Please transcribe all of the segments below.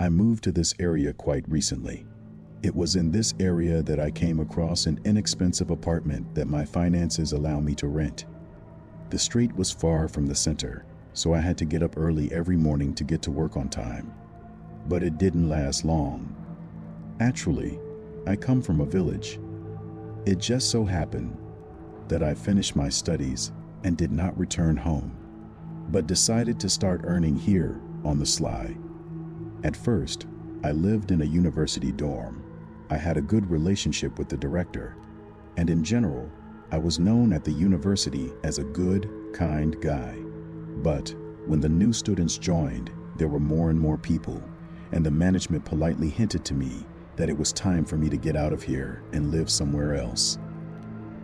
I moved to this area quite recently. It was in this area that I came across an inexpensive apartment that my finances allow me to rent. The street was far from the center, so I had to get up early every morning to get to work on time. But it didn't last long. Actually, I come from a village. It just so happened that I finished my studies and did not return home, but decided to start earning here on the sly. At first, I lived in a university dorm. I had a good relationship with the director, and in general, I was known at the university as a good, kind guy. But when the new students joined, there were more and more people, and the management politely hinted to me that it was time for me to get out of here and live somewhere else.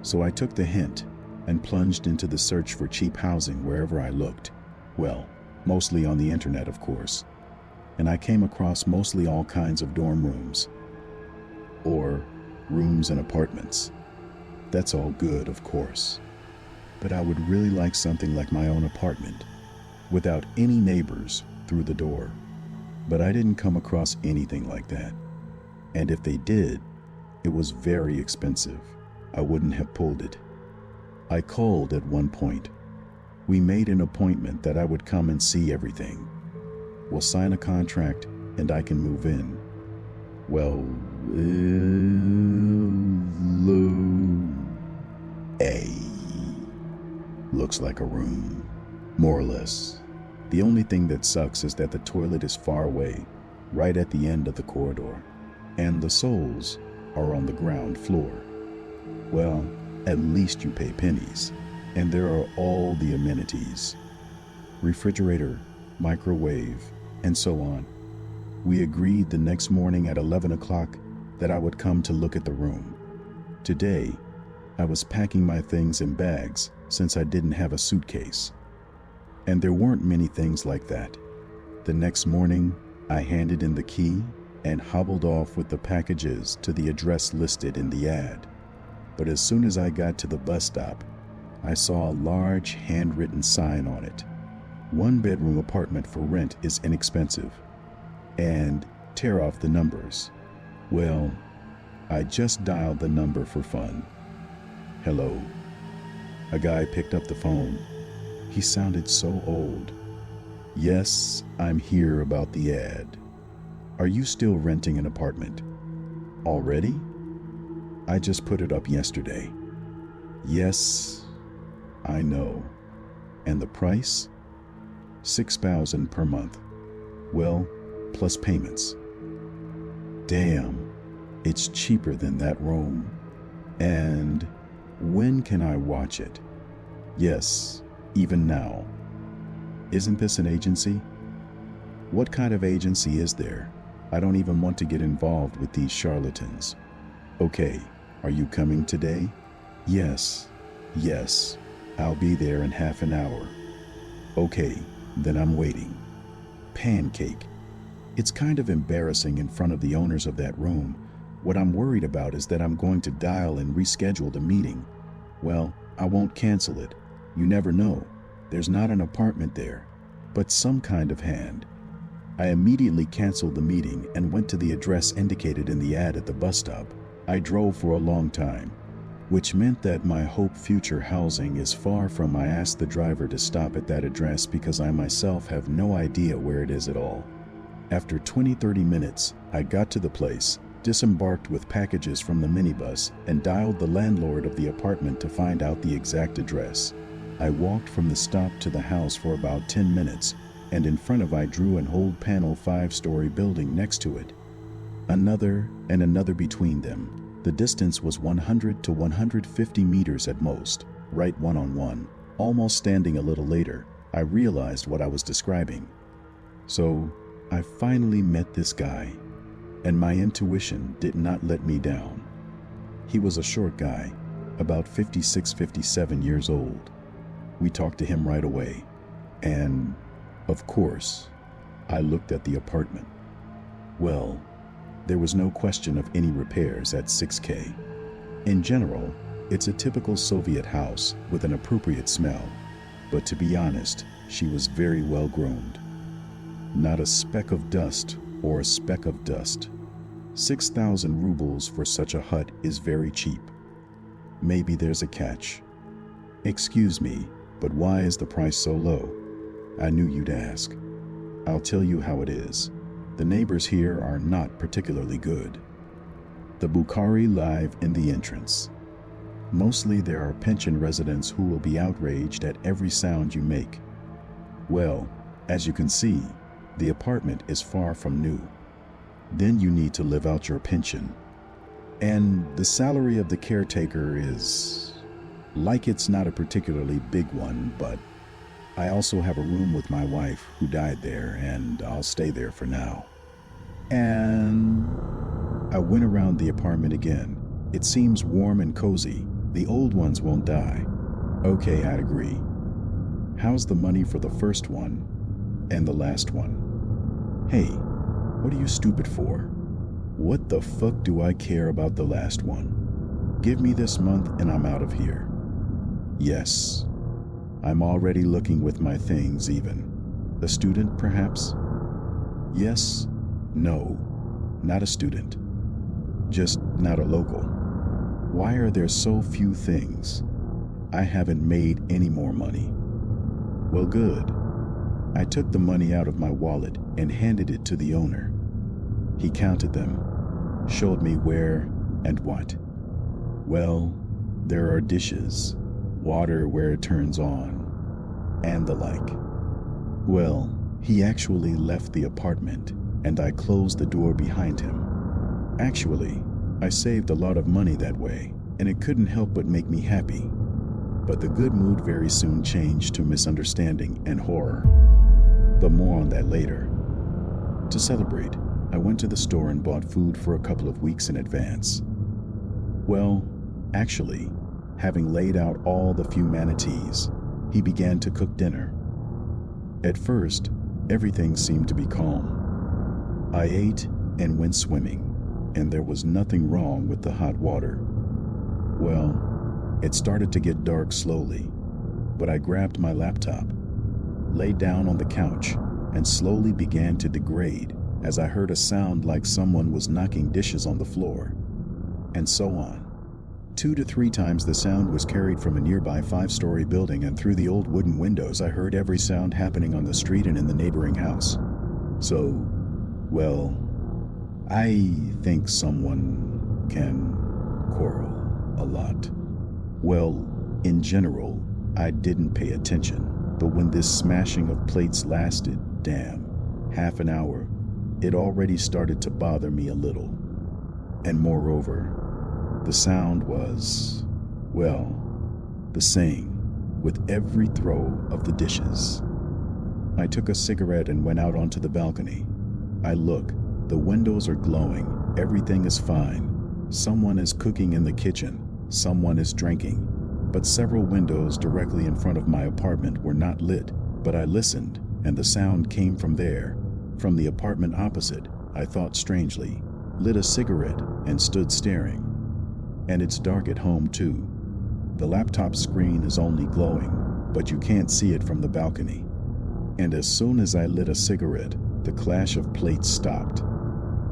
So I took the hint and plunged into the search for cheap housing wherever I looked. Well, mostly on the internet, of course. And I came across mostly all kinds of dorm rooms, or rooms and apartments. That's all good, of course. But I would really like something like my own apartment, without any neighbors through the door. But I didn't come across anything like that. And if they did, it was very expensive. I wouldn't have pulled it. I called at one point. We made an appointment that I would come and see everything. We'll sign a contract and I can move in. Well, looks like a room, more or less. The only thing that sucks is that the toilet is far away, right at the end of the corridor, and the souls are on the ground floor. Well, at least you pay pennies, and there are all the amenities. Refrigerator, microwave, and so on. We agreed the next morning at 11 o'clock that I would come to look at the room. Today, I was packing my things in bags since I didn't have a suitcase. And there weren't many things like that. The next morning, I handed in the key and hobbled off with the packages to the address listed in the ad. But as soon as I got to the bus stop, I saw a large handwritten sign on it. One-bedroom apartment for rent is inexpensive. And tear off the numbers. Well, I just dialed the number for fun. Hello. A guy picked up the phone. He sounded so old. Yes, I'm here about the ad. Are you still renting an apartment? Already? I just put it up yesterday. Yes, I know. And the price? $6,000 per month. Well, plus payments. Damn, it's cheaper than that room. And when can I watch it? Yes, even now. Isn't this an agency? What kind of agency is there? I don't even want to get involved with these charlatans. Okay, are you coming today? Yes, I'll be there in half an hour. Okay, then I'm waiting. Pancake. It's kind of embarrassing in front of the owners of that room. What I'm worried about is that I'm going to dial and reschedule the meeting. Well, I won't cancel it. You never know. There's not an apartment there, but some kind of hand. I immediately canceled the meeting and went to the address indicated in the ad at the bus stop. I drove for a long time, which meant that my hope future housing is far from. I asked the driver to stop at that address because I myself have no idea where it is at all. After 20-30 minutes, I got to the place, disembarked with packages from the minibus, and dialed the landlord of the apartment to find out the exact address. I walked from the stop to the house for about 10 minutes, and in front of I drew an old panel 5-story building next to it. Another and another between them. The distance was 100 to 150 meters at most, right one-on-one. Almost standing a little later, I realized what I was describing. So, I finally met this guy, and my intuition did not let me down. He was a short guy, about 56, 57 years old. We talked to him right away, and, of course, I looked at the apartment. Well, there was no question of any repairs at 6K. In general, it's a typical Soviet house with an appropriate smell, but to be honest, she was very well groomed. Not a speck of dust or a speck of dust. 6,000 rubles for such a hut is very cheap. Maybe there's a catch. Excuse me, but why is the price so low? I knew you'd ask. I'll tell you how it is. The neighbors here are not particularly good. The Bukhari live in the entrance. Mostly there are pension residents who will be outraged at every sound you make. Well, as you can see, the apartment is far from new. Then you need to live out your pension. And the salary of the caretaker is, like, it's not a particularly big one, but I also have a room with my wife who died there, and I'll stay there for now. And I went around the apartment again. It seems warm and cozy. The old ones won't die. Okay, I'd agree. How's the money for the first one and the last one? Hey, what are you stupid for? What the fuck do I care about the last one? Give me this month and I'm out of here. Yes, I'm already looking with my things even. A student, perhaps? Yes, no, not a student. Just not a local. Why are there so few things? I haven't made any more money. Well, good. I took the money out of my wallet and handed it to the owner. He counted them, showed me where and what. Well, there are dishes, water where it turns on, and the like. Well, he actually left the apartment, and I closed the door behind him. Actually, I saved a lot of money that way, and it couldn't help but make me happy. But the good mood very soon changed to misunderstanding and horror. But more on that later. To celebrate, I went to the store and bought food for a couple of weeks in advance. Well, actually, having laid out all the few manatees, he began to cook dinner. At first, everything seemed to be calm. I ate and went swimming, and there was nothing wrong with the hot water. Well, it started to get dark slowly, but I grabbed my laptop, laid down on the couch, and slowly began to degrade as I heard a sound like someone was knocking dishes on the floor, and so on. 2 to 3 times the sound was carried from a nearby 5-story building, and through the old wooden windows I heard every sound happening on the street and in the neighboring house. So, well, I think someone can quarrel a lot. Well, in general, I didn't pay attention, but when this smashing of plates lasted, half an hour, it already started to bother me a little. And moreover, the sound was, well, the same with every throw of the dishes. I took a cigarette and went out onto the balcony. I look, the windows are glowing, everything is fine. Someone is cooking in the kitchen, someone is drinking, but several windows directly in front of my apartment were not lit. But I listened, and the sound came from there, from the apartment opposite. I thought strangely, lit a cigarette, and stood staring. And it's dark at home too. The laptop screen is only glowing, but you can't see it from the balcony. And as soon as I lit a cigarette, the clash of plates stopped.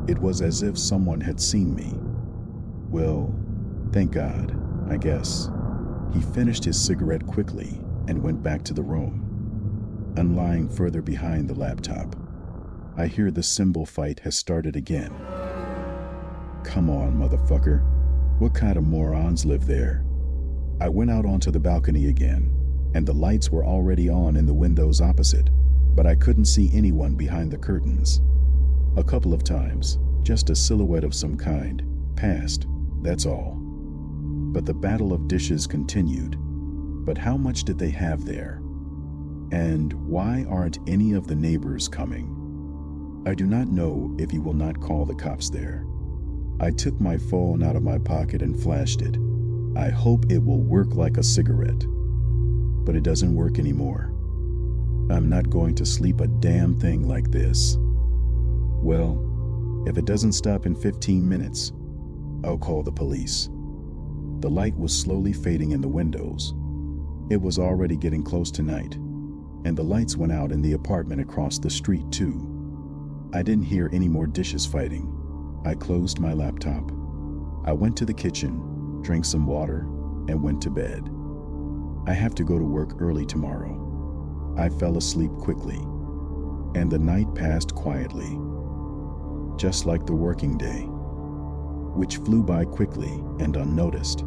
It was as if someone had seen me. Well, thank God, I guess. He finished his cigarette quickly and went back to the room. And lying further behind the laptop, I hear the cymbal fight has started again. Come on, motherfucker. What kind of morons live there? I went out onto the balcony again, and the lights were already on in the windows opposite, but I couldn't see anyone behind the curtains. A couple of times, just a silhouette of some kind, passed, that's all. But the battle of dishes continued. But how much did they have there? And why aren't any of the neighbors coming? I do not know if you will not call the cops there. I took my phone out of my pocket and flashed it. I hope it will work like a cigarette. But it doesn't work anymore. I'm not going to sleep a damn thing like this. Well, if it doesn't stop in 15 minutes, I'll call the police. The light was slowly fading in the windows. It was already getting close to night, and the lights went out in the apartment across the street too. I didn't hear any more dishes fighting. I closed my laptop. I went to the kitchen, drank some water, and went to bed. I have to go to work early tomorrow. I fell asleep quickly, and the night passed quietly, just like the working day, which flew by quickly and unnoticed.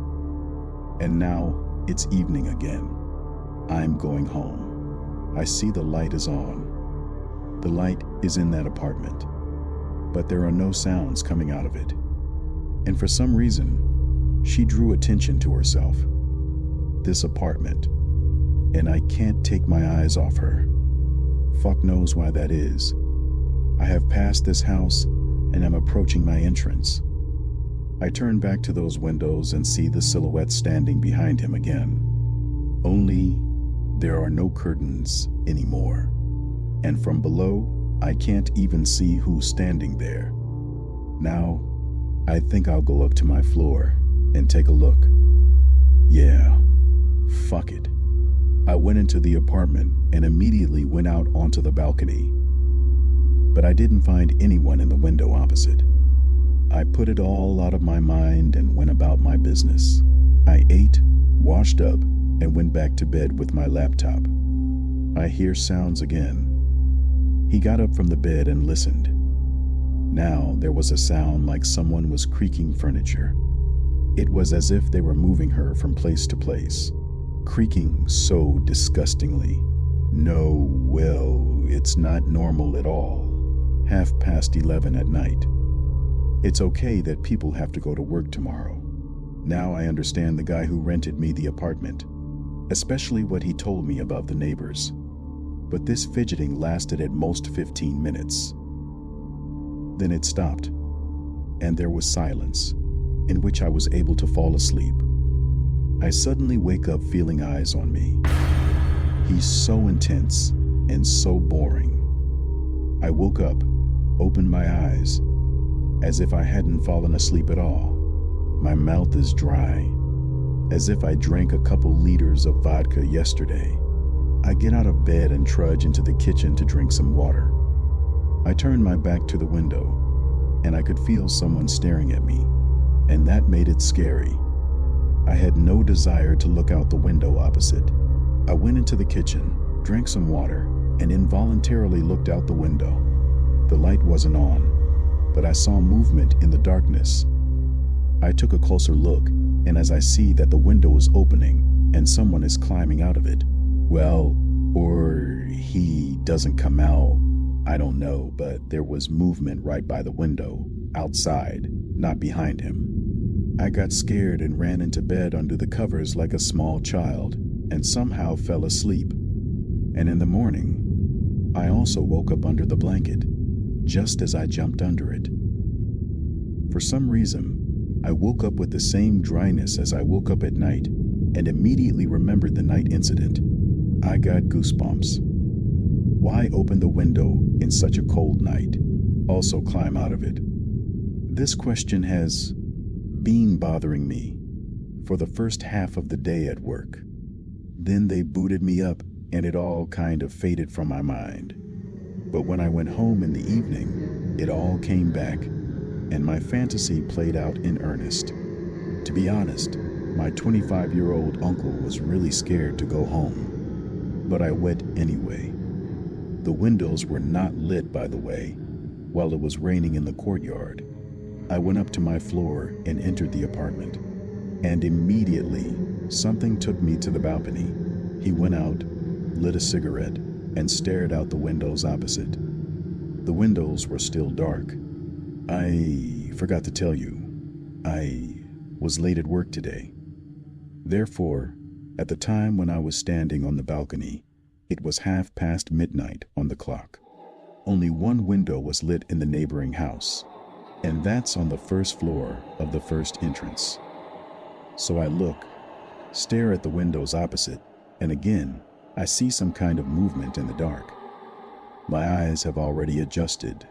And now it's evening again. I'm going home. I see the light is on. The light is in that apartment, but there are no sounds coming out of it. And for some reason, she drew attention to herself, this apartment, and I can't take my eyes off her. Fuck knows why that is. I have passed this house and am approaching my entrance. I turn back to those windows and see the silhouette standing behind him again. Only there are no curtains anymore. And from below, I can't even see who's standing there. Now, I think I'll go up to my floor and take a look. Yeah, fuck it. I went into the apartment and immediately went out onto the balcony. But I didn't find anyone in the window opposite. I put it all out of my mind and went about my business. I ate, washed up, and went back to bed with my laptop. I hear sounds again. He got up from the bed and listened. Now there was a sound like someone was creaking furniture. It was as if they were moving her from place to place, creaking so disgustingly. No, well, it's not normal at all. 11:30 at night. It's okay that people have to go to work tomorrow. Now I understand the guy who rented me the apartment, especially what he told me about the neighbors. But this fidgeting lasted at most 15 minutes. Then it stopped, and there was silence, in which I was able to fall asleep. I suddenly wake up feeling eyes on me. He's so intense and so boring. I woke up, opened my eyes, as if I hadn't fallen asleep at all. My mouth is dry, as if I drank a couple liters of vodka yesterday. I get out of bed and trudge into the kitchen to drink some water. I turn my back to the window, and I could feel someone staring at me, and that made it scary. I had no desire to look out the window opposite. I went into the kitchen, drank some water, and involuntarily looked out the window. The light wasn't on, but I saw movement in the darkness. I took a closer look, and as I see that the window is opening and someone is climbing out of it, well, or he doesn't come out, I don't know, but there was movement right by the window, outside, not behind him. I got scared and ran into bed under the covers like a small child, and somehow fell asleep. And in the morning, I also woke up under the blanket, just as I jumped under it. For some reason, I woke up with the same dryness as I woke up at night, and immediately remembered the night incident. I got goosebumps. Why open the window in such a cold night? Also climb out of it? This question has been bothering me for the first half of the day at work. Then they booted me up and it all kind of faded from my mind. But when I went home in the evening, it all came back and my fantasy played out in earnest. To be honest, my 25-year-old uncle was really scared to go home. But I went anyway. The windows were not lit, by the way, while it was raining in the courtyard. I went up to my floor and entered the apartment. And immediately, something took me to the balcony. He went out, lit a cigarette, and stared out the windows opposite. The windows were still dark. I forgot to tell you, I was late at work today. Therefore, at the time when I was standing on the balcony, it was midnight on the clock. Only one window was lit in the neighboring house, and that's on the first floor of the first entrance. So I look, stare at the windows opposite, and again, I see some kind of movement in the dark. My eyes have already adjusted,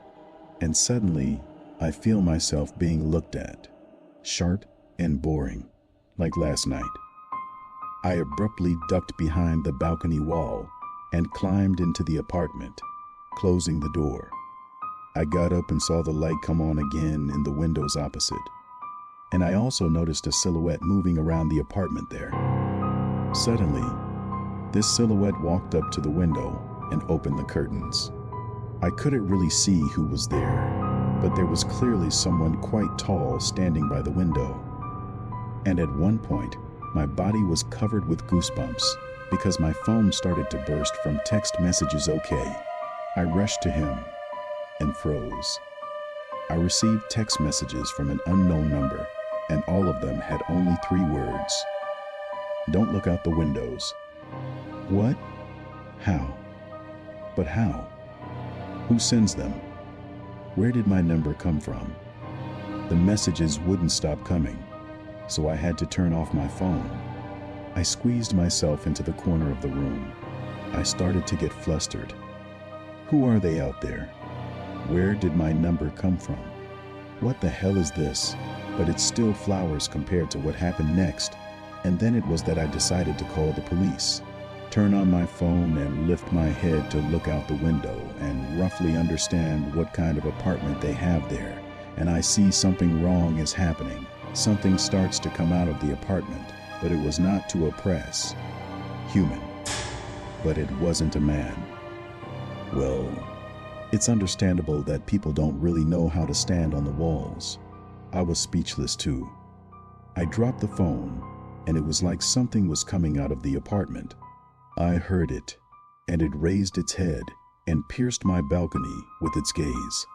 and suddenly I feel myself being looked at, sharp and boring, like last night. I abruptly ducked behind the balcony wall and climbed into the apartment, closing the door. I got up and saw the light come on again in the windows opposite. And I also noticed a silhouette moving around the apartment there. Suddenly, this silhouette walked up to the window and opened the curtains. I couldn't really see who was there, but there was clearly someone quite tall standing by the window. And at one point, my body was covered with goosebumps because my phone started to burst from text messages okay. I rushed to him and froze. I received text messages from an unknown number, and all of them had only 3 words. Don't look out the windows. What? How? But how? Who sends them? Where did my number come from? The messages wouldn't stop coming, so I had to turn off my phone. I squeezed myself into the corner of the room. I started to get flustered. Who are they out there? Where did my number come from? What the hell is this? But it's still flowers compared to what happened next. And then it was that I decided to call the police, turn on my phone and lift my head to look out the window and roughly understand what kind of apartment they have there. And I see something wrong is happening. Something starts to come out of the apartment, but it was not to oppress. Human. But it wasn't a man. Well, it's understandable that people don't really know how to stand on the walls. I was speechless too. I dropped the phone, and it was like something was coming out of the apartment. I heard it, and it raised its head and pierced my balcony with its gaze,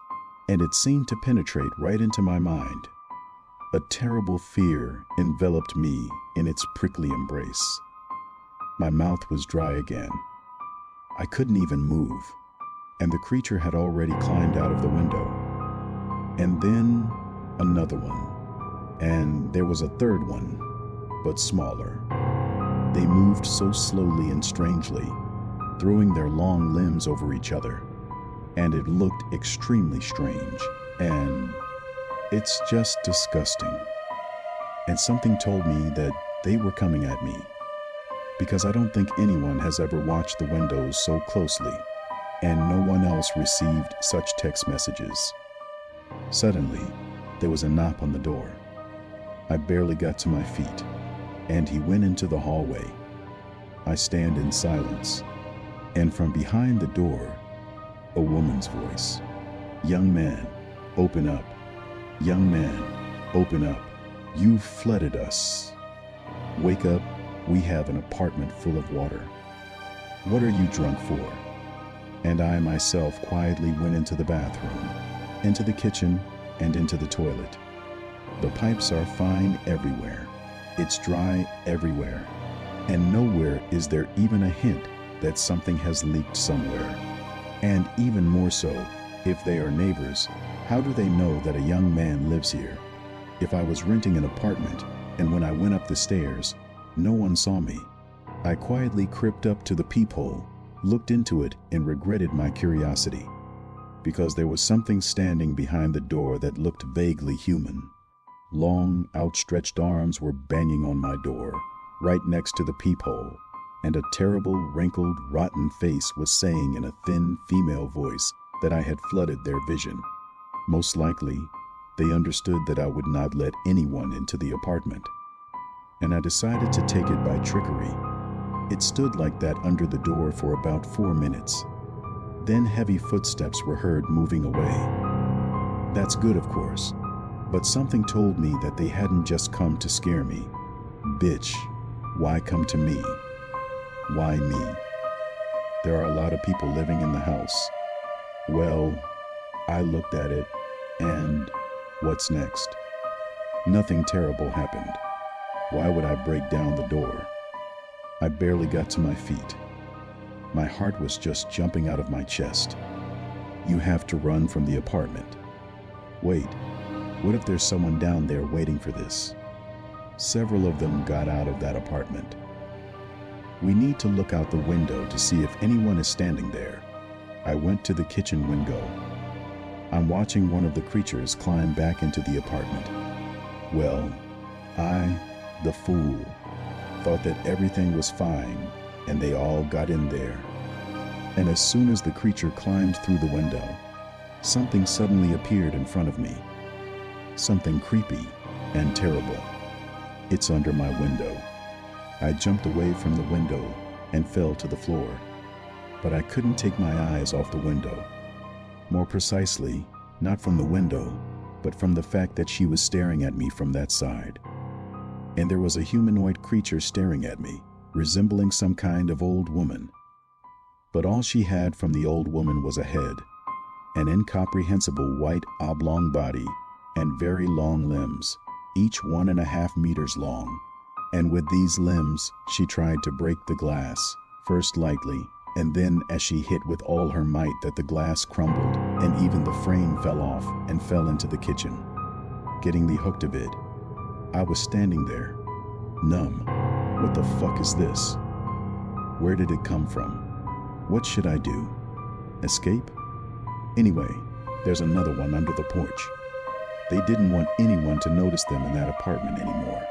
and it seemed to penetrate right into my mind. A terrible fear enveloped me in its prickly embrace. My mouth was dry again. I couldn't even move, and the creature had already climbed out of the window. And then another one, and there was a third one, but smaller. They moved so slowly and strangely, throwing their long limbs over each other, and it looked extremely strange, and it's just disgusting. And something told me that they were coming at me, because I don't think anyone has ever watched the windows so closely, and no one else received such text messages. Suddenly, there was a knock on the door. I barely got to my feet, and he went into the hallway. I stand in silence, and from behind the door, a woman's voice. Young man, open up. Young man, open up. You flooded us. Wake up, we have an apartment full of water. What are you drunk for? And I myself quietly went into the bathroom, into the kitchen, and into the toilet. The pipes are fine everywhere. It's dry everywhere. And nowhere is there even a hint that something has leaked somewhere. And even more so, if they are neighbors, how do they know that a young man lives here? If I was renting an apartment, and when I went up the stairs, no one saw me. I quietly crept up to the peephole, looked into it, and regretted my curiosity, because there was something standing behind the door that looked vaguely human. Long, outstretched arms were banging on my door, right next to the peephole, and a terrible, wrinkled, rotten face was saying in a thin female voice that I had flooded their vision. Most likely, they understood that I would not let anyone into the apartment, and I decided to take it by trickery. It stood like that under the door for about 4 minutes. Then heavy footsteps were heard moving away. That's good, of course, but something told me that they hadn't just come to scare me. Bitch, why come to me? Why me? There are a lot of people living in the house. Well, I looked at it, and what's next? Nothing terrible happened. Why would I break down the door? I barely got to my feet. My heart was just jumping out of my chest. You have to run from the apartment. Wait, what if there's someone down there waiting for this? Several of them got out of that apartment. We need to look out the window to see if anyone is standing there. I went to the kitchen window. I'm watching one of the creatures climb back into the apartment. Well, I, the fool, thought that everything was fine and they all got in there. And as soon as the creature climbed through the window, something suddenly appeared in front of me. Something creepy and terrible. It's under my window. I jumped away from the window and fell to the floor, but I couldn't take my eyes off the window. More precisely, not from the window, but from the fact that she was staring at me from that side. And there was a humanoid creature staring at me, resembling some kind of old woman. But all she had from the old woman was a head, an incomprehensible white oblong body, and very long limbs, each 1.5 meters long. And with these limbs, she tried to break the glass, first lightly, and then as she hit with all her might that the glass crumbled, and even the frame fell off and fell into the kitchen. Getting the hook of it, I was standing there, numb. What the fuck is this? Where did it come from? What should I do? Escape? Anyway, there's another one under the porch. They didn't want anyone to notice them in that apartment anymore.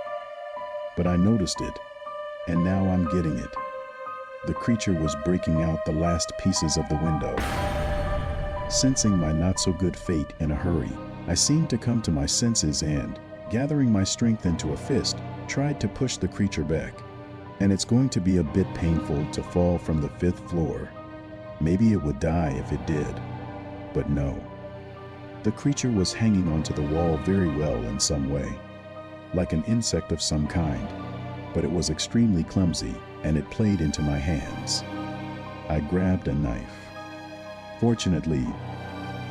But I noticed it, and now I'm getting it. The creature was breaking out the last pieces of the window. Sensing my not-so-good fate in a hurry, I seemed to come to my senses and, gathering my strength into a fist, tried to push the creature back. And it's going to be a bit painful to fall from the 5th floor. Maybe it would die if it did. But no. The creature was hanging onto the wall very well in some way, like an insect of some kind, but it was extremely clumsy and it played into my hands. I grabbed a knife. Fortunately,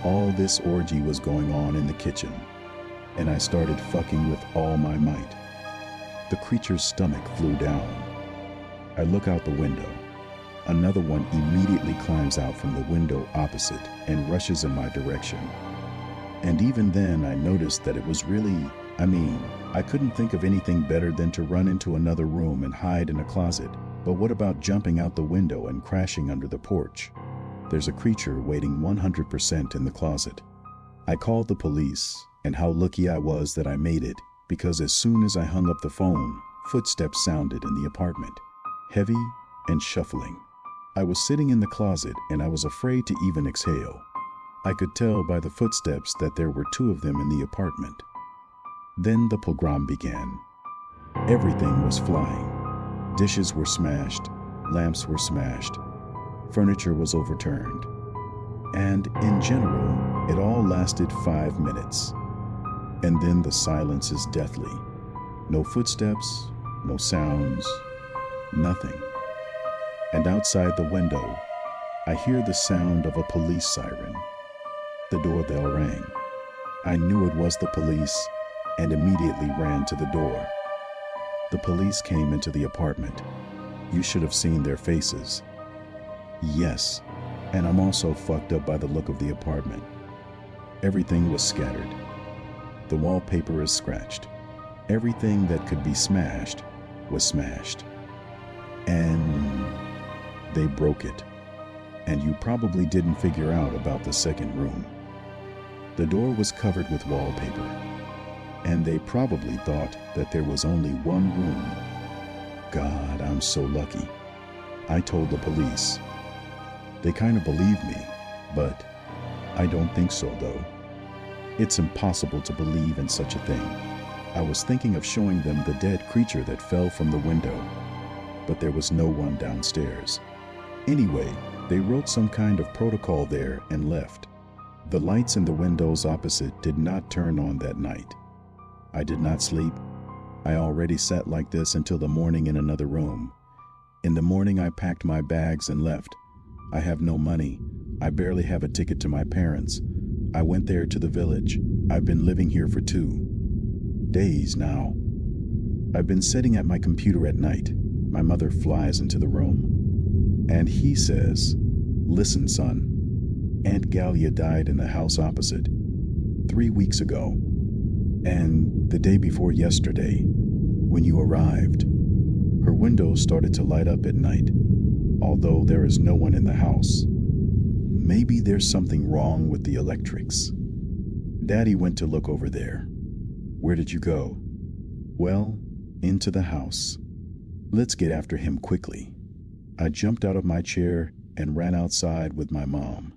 all this orgy was going on in the kitchen, and I started fucking with all my might. The creature's stomach flew down. I look out the window. Another one immediately climbs out from the window opposite and rushes in my direction. And even then I noticed that it was really, I couldn't think of anything better than to run into another room and hide in a closet. But what about jumping out the window and crashing under the porch? There's a creature waiting 100% in the closet. I called the police, and how lucky I was that I made it, because as soon as I hung up the phone, footsteps sounded in the apartment, heavy and shuffling. I was sitting in the closet and I was afraid to even exhale. I could tell by the footsteps that there were 2 of them in the apartment. Then the pogrom began. Everything was flying. Dishes were smashed, lamps were smashed, furniture was overturned. And in general, it all lasted 5 minutes. And then the silence is deathly. No footsteps, no sounds, nothing. And outside the window, I hear the sound of a police siren. The doorbell rang. I knew it was the police and immediately ran to the door. The police came into the apartment. You should have seen their faces. Yes, and I'm also fucked up by the look of the apartment. Everything was scattered. The wallpaper is scratched. Everything that could be smashed was smashed. And they broke it. And you probably didn't figure out about the 2nd room. The door was covered with wallpaper, and they probably thought that there was only 1 room. God, I'm so lucky. I told the police. They kind of believed me, but I don't think so though. It's impossible to believe in such a thing. I was thinking of showing them the dead creature that fell from the window, but there was no one downstairs. Anyway, they wrote some kind of protocol there and left. The lights in the windows opposite did not turn on that night. I did not sleep. I already sat like this until the morning in another room. In the morning I packed my bags and left. I have no money. I barely have a ticket to my parents. I went there to the village. I've been living here for 2 days now. I've been sitting at my computer at night. My mother flies into the room. And he says, "Listen, son. Aunt Gallia died in the house opposite 3 weeks ago. And the day before yesterday, when you arrived, her windows started to light up at night, although there is no one in the house. Maybe there's something wrong with the electrics. Daddy went to look over there." "Where did you go?" "Well, into the house. Let's get after him quickly." I jumped out of my chair and ran outside with my mom.